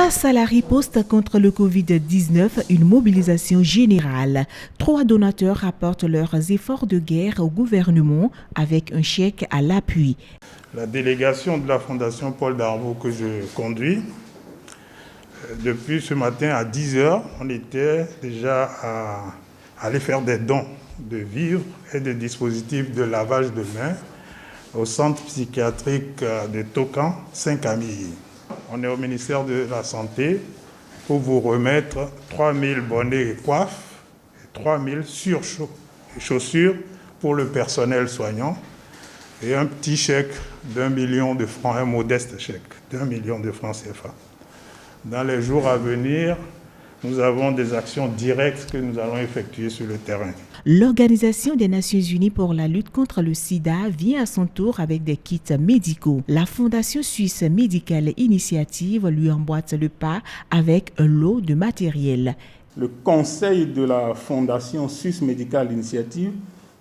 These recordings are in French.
Face à la riposte contre le Covid-19, une mobilisation générale. 3 donateurs apportent leurs efforts de guerre au gouvernement avec un chèque à l'appui. La délégation de la Fondation Paul Darvaux que je conduis, depuis ce matin à 10h, on était déjà à aller faire des dons de vivres et de dispositifs de lavage de mains au centre psychiatrique de Tokan, Saint-Camille. On est au ministère de la Santé pour vous remettre 3000 bonnets et coiffes et 3000 chaussures pour le personnel soignant et un petit chèque d'1 million de francs, un modeste chèque d'1 million de francs CFA. Dans les jours à venir, nous avons des actions directes que nous allons effectuer sur le terrain. L'Organisation des Nations Unies pour la lutte contre le sida vient à son tour avec des kits médicaux. La Fondation Suisse Médicale Initiative lui emboîte le pas avec un lot de matériel. Le conseil de la Fondation Suisse Médicale Initiative,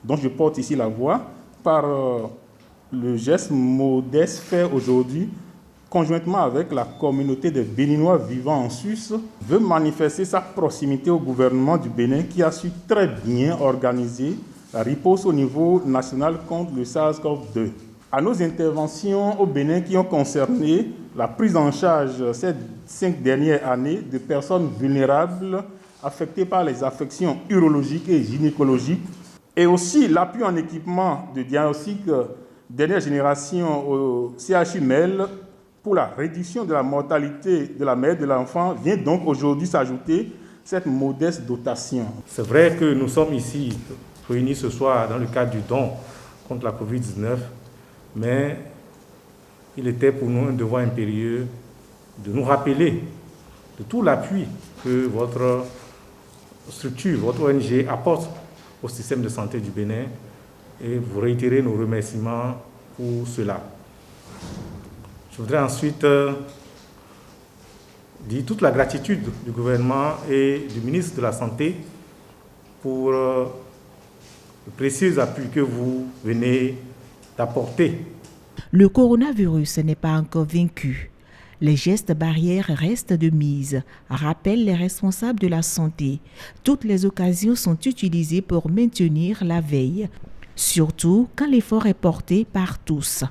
dont je porte ici la voix, par le geste modeste fait aujourd'hui, conjointement avec la communauté des Béninois vivant en Suisse, veut manifester sa proximité au gouvernement du Bénin qui a su très bien organiser la riposte au niveau national contre le SARS-CoV-2. À nos interventions au Bénin qui ont concerné la prise en charge ces 5 dernières années de personnes vulnérables affectées par les affections urologiques et gynécologiques et aussi l'appui en équipement de diagnostic dernière génération au CHUMEL pour la réduction de la mortalité de la mère et de l'enfant vient donc aujourd'hui s'ajouter cette modeste dotation. C'est vrai que nous sommes ici réunis ce soir dans le cadre du don contre la Covid-19, mais il était pour nous un devoir impérieux de nous rappeler de tout l'appui que votre structure, votre ONG apporte au système de santé du Bénin et vous réitérer nos remerciements pour cela. Je voudrais ensuite dire toute la gratitude du gouvernement et du ministre de la Santé pour le précieux appui que vous venez d'apporter. Le coronavirus n'est pas encore vaincu. Les gestes barrières restent de mise, rappellent les responsables de la santé. Toutes les occasions sont utilisées pour maintenir la veille, surtout quand l'effort est porté par tous.